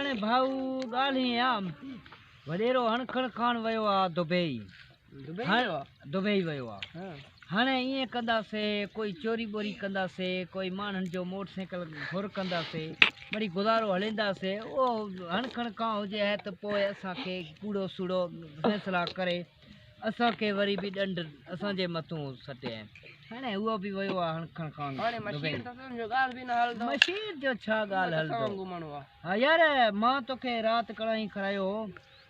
हाणे भाऊ ॻाल्हि आम वॾेरो हणखण खान वियो आहे दुबई वियो आहे हाणे ईअं कंदासीं कोई चोरी बोरी कंदासीं कोई माण्हुनि जो मोटरसाइकिल घुर कंदासीं वरी गुज़ारो हलाईंदासीं उहो हणखण खां हुजे है त पोइ असांखे कूड़ो सूड़ो फ़ैसिला करे असांखे वरी बि ॾंड असांजे मथां सटे हाणे उहो बि वियो आहे हणखण खान मशीर जो छा ॻाल्हि हलंदो हा यार मां तोखे राति कढ़ाई करायो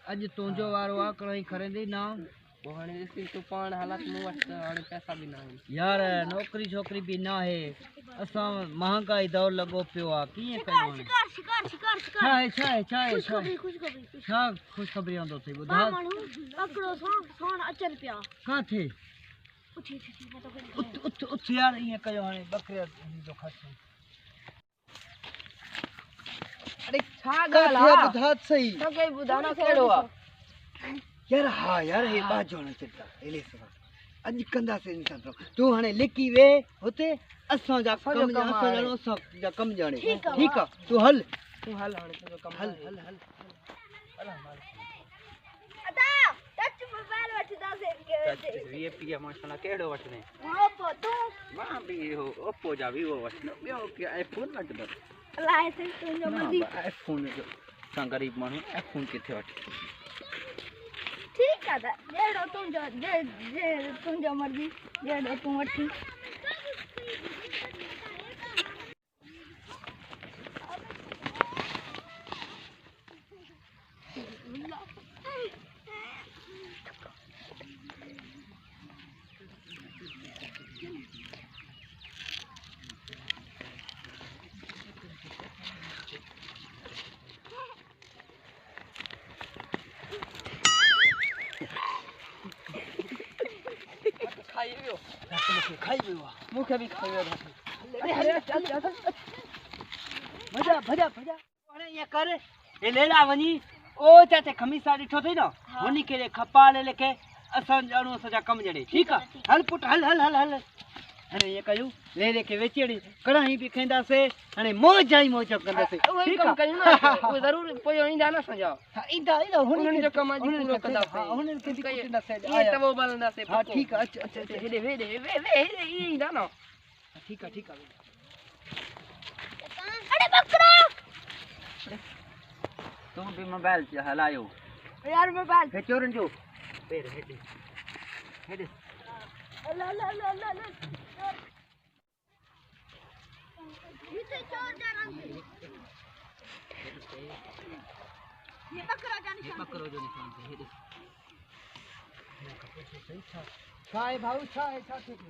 अॼु तुंहिंजो वारो आहे कढ़ाई खरंदी न यार नौकरी छोकरी भी ना है असा महंगाई दौर लगो पियो आ किए कयो छा खुशखबरी आंदो थे बुधा पकड़ो सोन अचन पिया का थे उठ यार ये कयो हाने बकरे जो खर्च अरे छा गाला बुधा सही तो के बुधाना केड़ो आ यार हाँ यार हे बाजो न चिंता एले सवा अज कंदा से इंसान तू हाने लिखी वे होते असा जा कम जा कम जाने ठीक है तू हल हाने तो कम हल अदा टच मोबाइल वठदा से वीआईपी या माशाल्लाह केड़ो वठने ओप्पो तू मां भी हो ओप्पो जा वीवो वठनो बियो के आईफोन वठ बस अल्लाह से तुंजो मर्जी आईफोन जो सा गरीब मानु आईफोन किथे वठ ठीक है जेड़ो तुंजो मर्जी जेड़ो तू वठी खाई भी मुखे भी खाई अरे चल भजा अरे ये कर ए लेला वनी ओ चाचे खमीसा डिठो थई न वनी के खपा ले लेके असन जाणो सजा कम जड़े ठीक है हल पुट हल अरे ये कयू ले लेके वेचड़ी कढ़ाई भी खेंदा से अने मौज कंदा से ठीक है कयू ना वो जरूर पोयो इंदा ना सजा इंदा हुन जो कम जी पूरो कंदा से हुन के भी कुछ ना से ये तो वो बलंदा से हां ठीक है अच्छा हेडे वे इंदा ना ठीक है अरे बकरा तुम भी मोबाइल हलायो यार मोबाइल के चोरन जो पैर हेडे ला ये चोर जा रंग ये बकरा जो निशान है हेडे सही छा है भाऊ छा ठीक है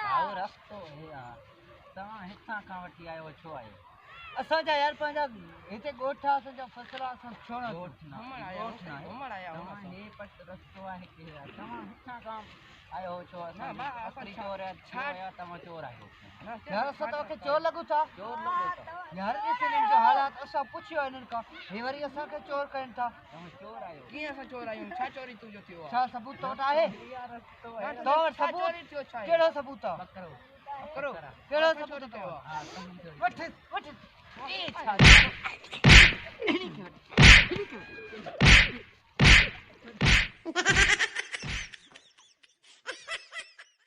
भाऊ रस्तो है यार ता हिता का वठी आयो छो आयो असा जा यार पंजा हेते गोठा असा जा फसला असा छोड़ा घुमण आया हे पट रस्तो है के तमा हिता का आयो छो ना बा असली चोर है छा तमा चोर आयो यार असा तो के चोर लगू था यार इसे जो हालात असा पूछियो इनन का हे वरी असा के चोर कन था हम चोर आयो की असा चोर आयो छा चोरी तू जो थियो छा सबूत तो है यार तो सबूत चोरी थियो छा केड़ो सबूत करो केड़ो सबूत तो हां वठ ए छा